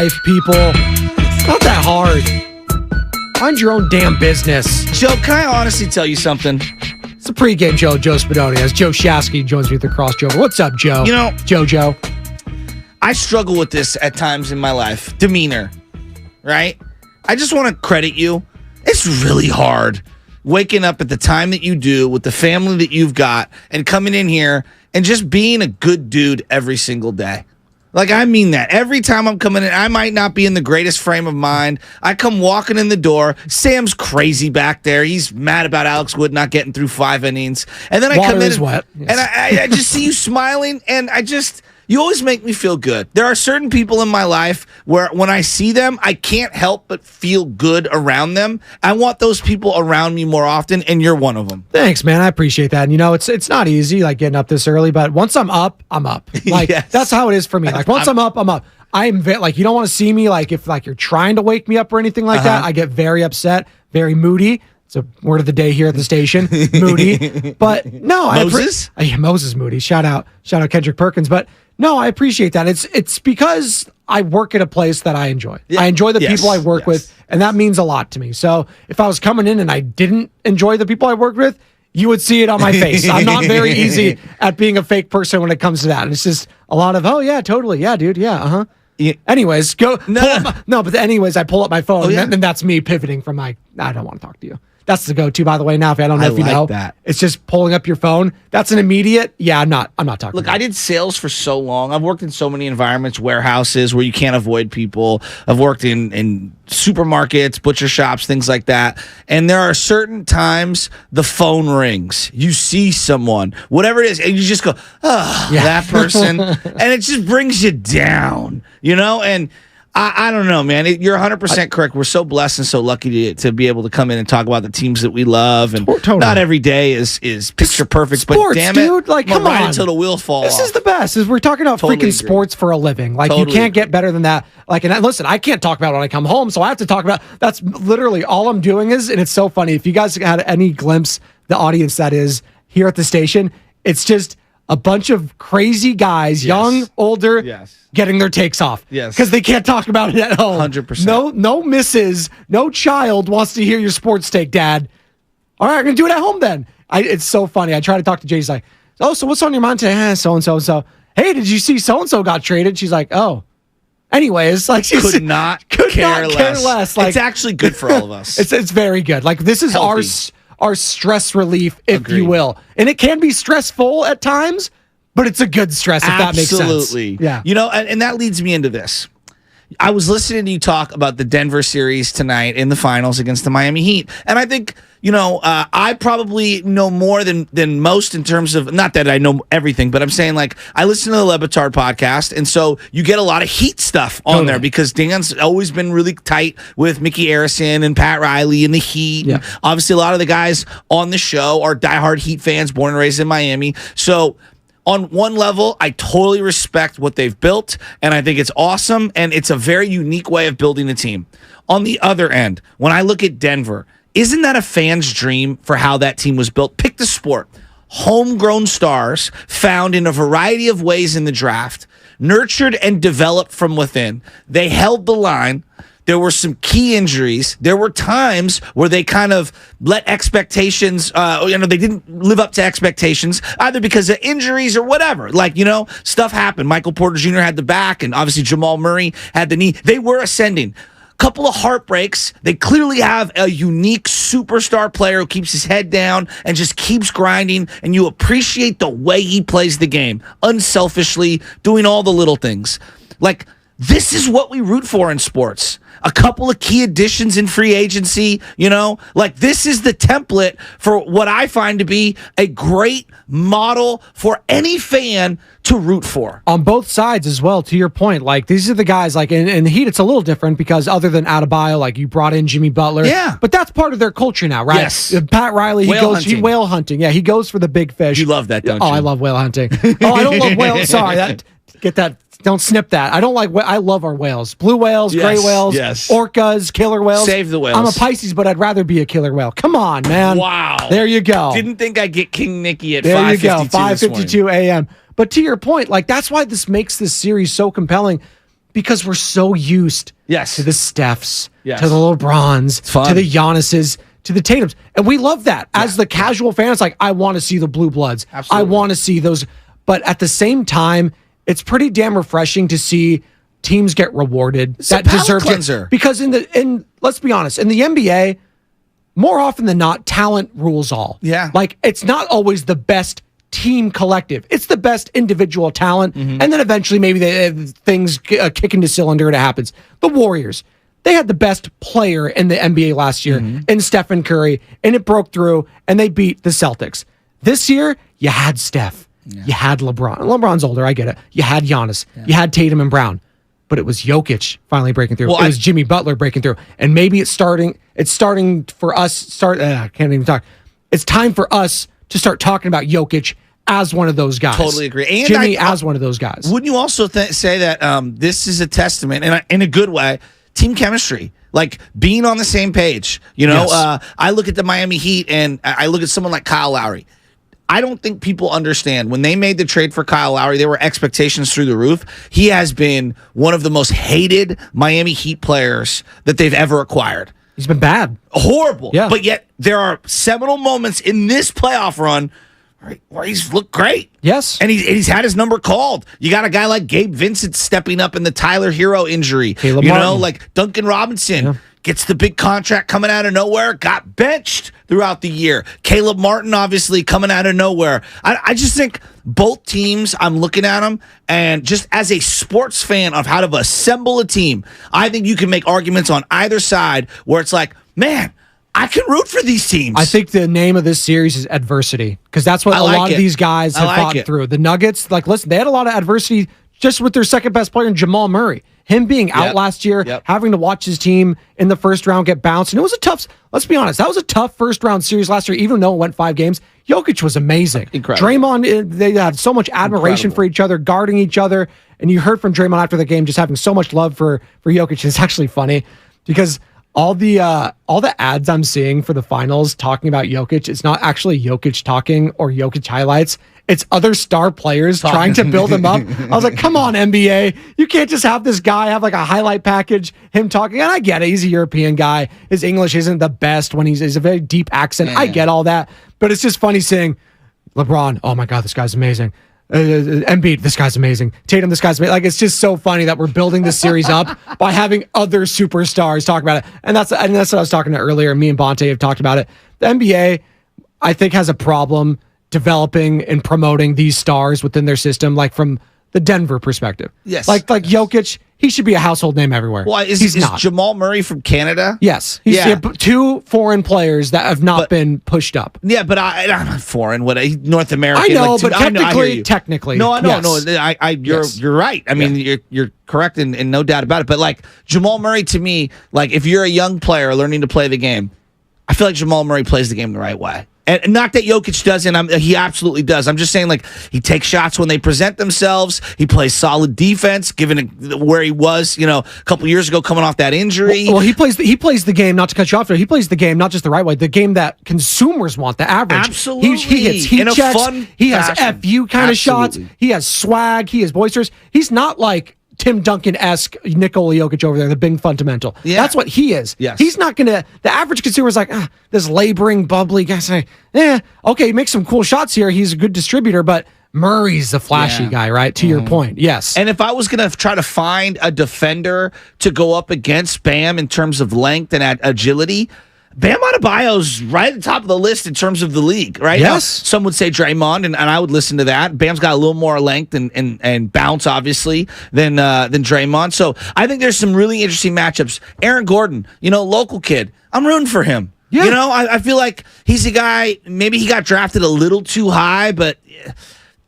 S4: life, people. It's not that hard. Mind your own damn business.
S13: Joe, can I honestly tell you something?
S4: It's a pregame show, Joe Spadoni, as Joe Shasky joins me with the crossover. What's up, Joe?
S13: You know,
S4: Jojo.
S13: I struggle with this at times in my life. Demeanor, right? I just want to credit you. It's really hard waking up at the time that you do with the family that you've got and coming in here and just being a good dude every single day. Like, I mean that. Every time I'm coming in, I might not be in the greatest frame of mind. I come walking in the door. Sam's crazy back there. He's mad about Alex Wood not getting through 5 innings. And then I come in
S4: wet.
S13: And I just see you smiling, and you always make me feel good. There are certain people in my life where when I see them, I can't help but feel good around them. I want those people around me more often, and you're one of them.
S4: Thanks, man. I appreciate that. And it's not easy, like getting up this early, but once I'm up, I'm up. Like
S13: Yes.
S4: That's how it is for me. Like once I'm up, I'm up. I'm like, you don't want to see me like if like you're trying to wake me up or anything like that. I get very upset, very moody. It's a word of the day here at the station, moody. But no,
S13: Moses?
S4: Moses moody. Shout out Kendrick Perkins. But no, I appreciate that. It's because I work at a place that I enjoy.
S13: Yeah.
S4: I enjoy the
S13: Yes.
S4: people I work with, and that means a lot to me. So if I was coming in and I didn't enjoy the people I worked with, you would see it on my face. I'm not very easy at being a fake person when it comes to that. And it's just a lot of, oh yeah, totally, yeah, dude, yeah, uh-huh.
S13: Yeah.
S4: Anyways, I pull up my phone,
S13: yeah?
S4: and then that's me pivoting from I don't want to talk to you. That's the go-to, by the way. Now, if I don't know if you
S13: like
S4: know,
S13: that.
S4: it's just pulling up your phone. That's an immediate. Yeah, I'm not talking.
S13: Look,
S4: to you.
S13: I did sales for so long. I've worked in so many environments, warehouses where you can't avoid people. I've worked in supermarkets, butcher shops, things like that. And there are certain times the phone rings. You see someone, whatever it is, and you just go, that person. And it just brings you down, And I don't know, man. You're 100% correct. We're so blessed and so lucky to be able to come in and talk about the teams that we love. And
S4: Totally.
S13: not every day is picture perfect,
S4: Sports,
S13: but damn it,
S4: dude, like,
S13: I'm
S4: come
S13: right
S4: on.
S13: until the wheels fall off.
S4: This is the best. We're talking about
S13: Totally
S4: freaking
S13: agree.
S4: sports for a living. Like
S13: Totally
S4: you can't get better than that. Like, and listen, I can't talk about it when I come home, so I have to talk about. That's literally all I'm doing is, and it's so funny. If you guys had any glimpse, the audience that is here at the station, it's just a bunch of crazy guys, young, older, getting their takes off.
S13: Yes.
S4: Because they can't talk about it at home.
S13: 100%.
S4: No missus, no child wants to hear your sports take, Dad. All right, I'm going to do it at home then. It's so funny. I try to talk to Jay. She's like, oh, so what's on your mind today? So-and-so. So, hey, did you see so-and-so got traded? She's like, oh. Anyways, like she
S13: could not care less.
S4: Like,
S13: it's actually good for all of us.
S4: It's very good. Like this is
S13: Healthy.
S4: our stress relief, if
S13: Agreed.
S4: you will. And it can be stressful at times, but it's a good stress, if that makes sense.
S13: Absolutely.
S4: Yeah.
S13: And that leads me into this. I was listening to you talk about the Denver series tonight in the finals against the Miami Heat. And I think, I probably know more than most in terms of, not that I know everything, but I'm saying like I listen to the Le Batard podcast. And so you get a lot of Heat stuff on there because Dan's always been really tight with Mickey Arison and Pat Riley and the Heat.
S4: Yeah.
S13: And obviously a lot of the guys on the show are diehard Heat fans born and raised in Miami. So on one level, I totally respect what they've built, and I think it's awesome, and it's a very unique way of building a team. On the other end, when I look at Denver, isn't that a fan's dream for how that team was built? Pick the sport. Homegrown stars found in a variety of ways in the draft, nurtured and developed from within. They held the line. There were some key injuries. There were times where they kind of let expectations, they didn't live up to expectations, either because of injuries or whatever. Like, stuff happened. Michael Porter Jr. had the back, and obviously Jamal Murray had the knee. They were ascending. Couple of heartbreaks. They clearly have a unique superstar player who keeps his head down and just keeps grinding, and you appreciate the way he plays the game, unselfishly, doing all the little things. Like, this is what we root for in sports. A couple of key additions in free agency, like this is the template for what I find to be a great model for any fan to root for.
S4: On both sides as well, to your point, like these are the guys, like in the Heat, it's a little different because other than Adebayo, like you brought in Jimmy Butler.
S13: Yeah.
S4: But that's part of their culture now, right?
S13: Yes.
S4: Pat Riley, whale hunting. Yeah, he goes for the big fish.
S13: You love that, don't you?
S4: Oh, I love whale hunting. Oh, I don't love whale. Sorry, get that. Don't snip that. I don't like. I love our whales. Blue whales, gray whales, orcas, killer whales.
S13: Save the whales.
S4: I'm a Pisces, but I'd rather be a killer whale. Come on, man.
S13: Wow.
S4: There you go.
S13: Didn't think I'd get King Nicky at 5:52.
S4: There you go. 5:52 a.m. But to your point, like that's why this makes this series so compelling. because we're so used
S13: Yes.
S4: to the Stephs,
S13: Yes.
S4: to the LeBrons,
S13: It's fun.
S4: to the Giannis's, to the Tatums. And we love that. As the casual fan, it's like, I want to see the Blue Bloods.
S13: Absolutely.
S4: I want to see those. But at the same time, it's pretty damn refreshing to see teams get rewarded
S13: It's a
S4: that
S13: palate
S4: deserve
S13: cleanser.
S4: it. Because let's be honest, in the NBA, more often than not, talent rules all.
S13: Yeah.
S4: Like, it's not always the best team collective. It's the best individual talent.
S13: Mm-hmm.
S4: And then eventually maybe things kick into cylinder and it happens. The Warriors, they had the best player in the NBA last year in Stephen Curry, and it broke through, and they beat the Celtics. This year, you had Steph. You had LeBron. LeBron's older, I get it. You had Giannis. You had Tatum and Brown. But it was Jokic finally breaking through.
S13: Well,
S4: it was Jimmy Butler breaking through. And maybe it's starting for us. I can't even talk. It's time for us to start talking about Jokic as one of those guys.
S13: Totally agree. And
S4: Jimmy as one of those guys.
S13: Wouldn't you also say that this is a testament, and in a good way, team chemistry? Like being on the same page. You know,
S4: Yes.
S13: I look at the Miami Heat, and I look at someone like Kyle Lowry. I don't think people understand when they made the trade for Kyle Lowry, there were expectations through the roof. He has been one of the most hated Miami Heat players that they've ever acquired.
S4: He's been bad.
S13: Horrible.
S4: Yeah.
S13: But yet there are seminal moments in this playoff run where he's looked great.
S4: Yes.
S13: And he's had his number called. You got a guy like Gabe Vincent stepping up in the Tyler Hero injury.
S4: Caleb
S13: you know,
S4: Martin.
S13: like Duncan Robinson gets the big contract coming out of nowhere, got benched throughout the year. Caleb Martin, obviously, coming out of nowhere. I just think both teams, I'm looking at them, and just as a sports fan of how to assemble a team, I think you can make arguments on either side where it's like, man, I can root for these teams.
S4: I think the name of this series is adversity, because that's what
S13: I
S4: a
S13: like
S4: lot
S13: it.
S4: of these guys
S13: I
S4: have
S13: like
S4: fought
S13: it.
S4: through. The Nuggets, like, listen, they had a lot of adversity just with their second best player, Jamal Murray. Him being out
S13: Yep.
S4: last year,
S13: Yep.
S4: having to watch his team in the first round get bounced. And it was a tough, let's be honest, that was a tough first round series last year, even though it went 5 games. Jokic was amazing.
S13: Incredible.
S4: Draymond, they had so much admiration for each other, guarding each other. And you heard from Draymond after the game just having so much love for Jokic. It's actually funny because all the ads I'm seeing for the finals talking about Jokic, it's not actually Jokic talking or Jokic highlights. It's other star players trying to build him up. I was like, come on, NBA. You can't just have this guy have like a highlight package, him talking. And I get it. He's a European guy. His English isn't the best when he's a very deep accent. I get all that. But it's just funny seeing LeBron, oh my God, this guy's amazing. Embiid, this guy's amazing. Tatum, this guy's amazing. Like, it's just so funny that we're building this series up by having other superstars talk about it. And that's what I was talking to earlier. Me and Bonte have talked about it. The NBA, I think, has a problem developing and promoting these stars within their system, like from the Denver perspective.
S13: Yes.
S4: Like Jokic, he should be a household name everywhere.
S13: Well,
S4: He's
S13: is
S4: not.
S13: Jamal Murray from Canada?
S4: Yes. He's 2 foreign players that have not been pushed up.
S13: Yeah, but I'm not foreign. North American?
S4: I know,
S13: like,
S4: but
S13: I know, I hear you.
S4: technically.
S13: No,
S4: yes.
S13: You're right. I mean, you're correct and no doubt about it. But like Jamal Murray, to me, like if you're a young player learning to play the game, I feel like Jamal Murray plays the game the right way. And not that Jokic doesn't. He absolutely does. I'm just saying, like, he takes shots when they present themselves. He plays solid defense, given where he was, a couple years ago coming off that injury.
S4: Well, he plays the game, not to cut you off there. He plays the game not just the right way, the game that consumers want, the average.
S13: Absolutely.
S4: He hits heat
S13: In a
S4: checks.
S13: fun
S4: He has
S13: fashion.
S4: FU kind of shots.
S13: Absolutely.
S4: He has swag. He is boisterous. He's not like Tim Duncan-esque Nikola Jokic over there, the big fundamental.
S13: Yeah.
S4: That's what he is.
S13: Yes.
S4: He's not going to, the average consumer is like, this laboring, bubbly guy saying, okay, he makes some cool shots here. He's a good distributor, but Murray's the flashy guy, right? To your point. Yes.
S13: And if I was going to try to find a defender to go up against Bam in terms of length and agility, Bam Adebayo's right at the top of the list in terms of the league, right?
S4: Yes.
S13: Now, some would say Draymond, and I would listen to that. Bam's got a little more length and bounce, obviously, than Draymond. So I think there's some really interesting matchups. Aaron Gordon, local kid. I'm rooting for him.
S4: Yeah.
S13: I feel like he's a guy, maybe he got drafted a little too high, but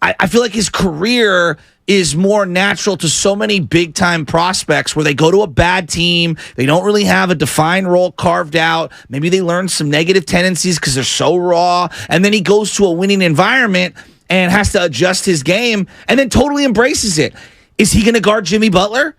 S13: I feel like his career is more natural to so many big-time prospects where they go to a bad team, they don't really have a defined role carved out, maybe they learn some negative tendencies because they're so raw, and then he goes to a winning environment and has to adjust his game and then totally embraces it. Is he going to guard Jimmy Butler?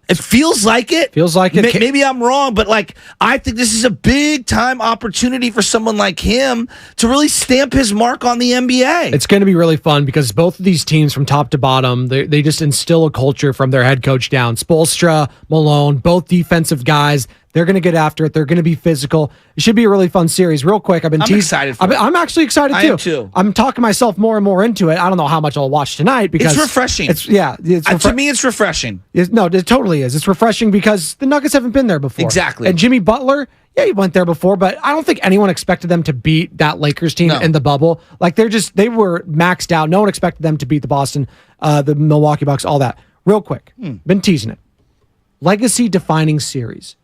S13: It feels like it.
S4: Feels like it.
S13: Maybe I'm wrong, but like I think this is a big time opportunity for someone like him to really stamp his mark on the NBA.
S4: It's going to be really fun because both of these teams from top to bottom, they just instill a culture from their head coach down. Spoelstra, Malone, both defensive guys. They're going to get after it. They're going to be physical. It should be a really fun series. Real quick, I'm
S13: excited for it.
S4: I'm actually excited too.
S13: I am too.
S4: I'm talking myself more and more into it. I don't know how much I'll watch tonight because
S13: it's refreshing.
S4: To
S13: me, it's refreshing.
S4: No, it totally is. It's refreshing because the Nuggets haven't been there before.
S13: Exactly.
S4: And Jimmy Butler, yeah, he went there before, but I don't think anyone expected them to beat that Lakers team in the bubble. Like they were maxed out. No one expected them to beat the Milwaukee Bucks, all that. Real quick, been teasing it. Legacy defining series.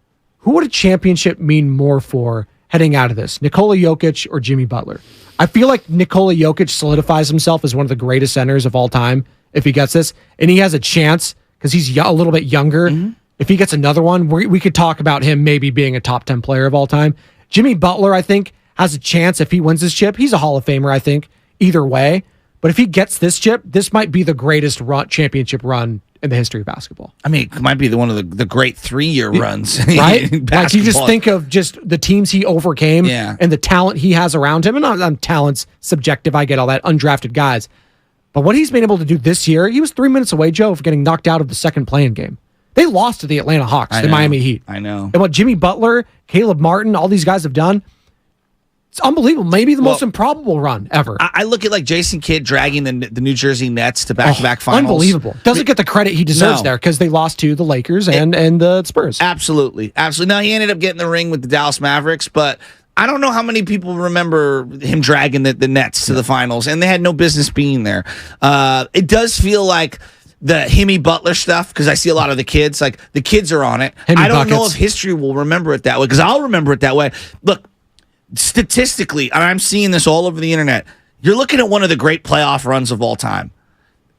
S4: Who would a championship mean more for heading out of this? Nikola Jokic or Jimmy Butler? I feel like Nikola Jokic solidifies himself as one of the greatest centers of all time if he gets this. And he has a chance because he's a little bit younger. Mm-hmm. If he gets another one, we could talk about him maybe being a top 10 player of all time. Jimmy Butler, I think, has a chance if he wins this chip. He's a Hall of Famer, I think, either way. But if he gets this chip, this might be the greatest championship run in the history of basketball.
S13: I mean, it might be one of the great 3-year runs.
S4: Right? Like you just think of just the teams he overcame and the talent he has around him. And talent's subjective. I get all that. Undrafted guys. But what he's been able to do this year, he was 3 minutes away, Joe, of getting knocked out of the second play-in game. They lost to the Atlanta Hawks, the Miami Heat.
S13: I know.
S4: And what Jimmy Butler, Caleb Martin, all these guys have done, it's unbelievable. Maybe the most improbable run ever.
S13: I look at like Jason Kidd dragging the New Jersey Nets to back-to-back finals.
S4: Unbelievable. Doesn't get the credit he deserves there because they lost to the Lakers and the Spurs.
S13: Absolutely. Now, he ended up getting the ring with the Dallas Mavericks, but I don't know how many people remember him dragging the Nets to the finals, and they had no business being there. It does feel like the Himmy Butler stuff, because I see a lot of the kids, like the kids are on it. I don't know if history will remember it that way, because I'll remember it that way. Look, statistically, and I'm seeing this all over the internet, you're looking at one of the great playoff runs of all time.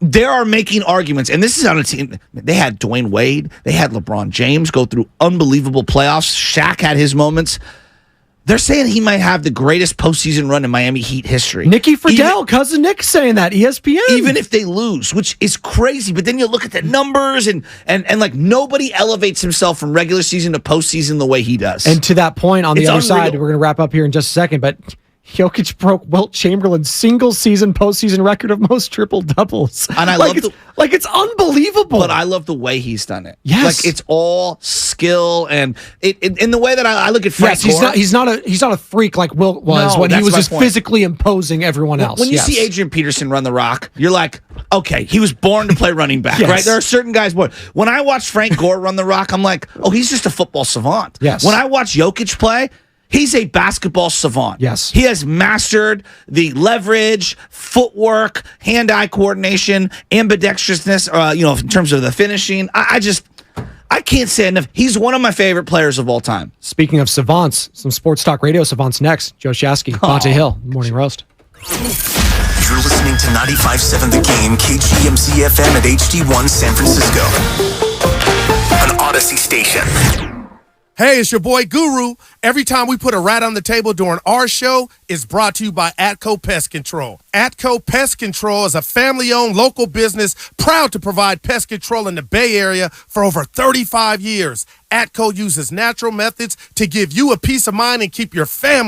S13: They are making arguments, and this is on a team. They had Dwayne Wade, they had LeBron James go through unbelievable playoffs. Shaq had his moments. They're saying he might have the greatest postseason run in Miami Heat history.
S4: Nicky Friedel, cousin Nick, saying that, ESPN.
S13: Even if they lose, which is crazy. But then you look at the numbers, and like nobody elevates himself from regular season to postseason the way he does.
S4: And to that point, on the other side, we're going to wrap up here in just a second, but Jokic broke Wilt Chamberlain's single-season postseason record of most triple-doubles.
S13: And I love
S4: it's unbelievable.
S13: But I love the way he's done it.
S4: Yes.
S13: Like, it's all skill, and in the way that I look at Frank
S4: Gore. He's not a freak like Wilt was when he was just physically imposing everyone else.
S13: When you see Adrian Peterson run the rock, you're like, okay, he was born to play running back, right? There are certain guys born. When I watch Frank Gore run the rock, I'm like, oh, he's just a football savant.
S4: Yes.
S13: When I watch Jokic play, he's a basketball savant.
S4: Yes.
S13: He has mastered the leverage, footwork, hand-eye coordination, ambidextrousness, in terms of the finishing. I can't say enough. He's one of my favorite players of all time.
S4: Speaking of savants, some sports talk radio savants next. Joe Shasky, Bonta Hill, Morning Roast.
S2: You're listening to 95.7 The Game, KGMZ FM at HD1 San Francisco. An Odyssey station.
S14: Hey, it's your boy Guru. Every time we put a rat on the table during our show, it's brought to you by Atco Pest Control. Atco Pest Control is a family-owned local business proud to provide pest control in the Bay Area for over 35 years. Atco uses natural methods to give you a peace of mind and keep your family